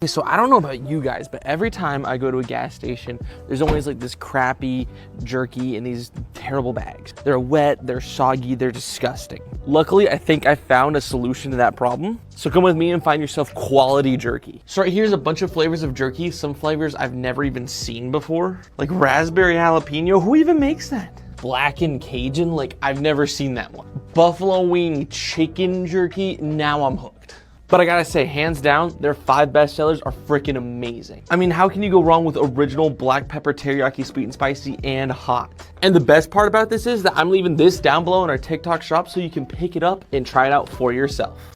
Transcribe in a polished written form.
Okay, so I don't know about you guys, but every time I go to a gas station, there's always like this crappy jerky in these terrible bags. They're wet, they're soggy, they're disgusting. Luckily, I think I found a solution to that problem. So come with me and find yourself quality jerky. So right here's a bunch of flavors of jerky, some flavors I've never even seen before. Like raspberry jalapeno, who even makes that? Blackened Cajun, like I've never seen that one. Buffalo wing chicken jerky, now I'm hooked. But I gotta say, hands down, their 5 best sellers are freaking amazing. I mean, how can you go wrong with original black pepper teriyaki, sweet and spicy and hot? And the best part about this is that I'm leaving this down below in our TikTok shop so you can pick it up and try it out for yourself.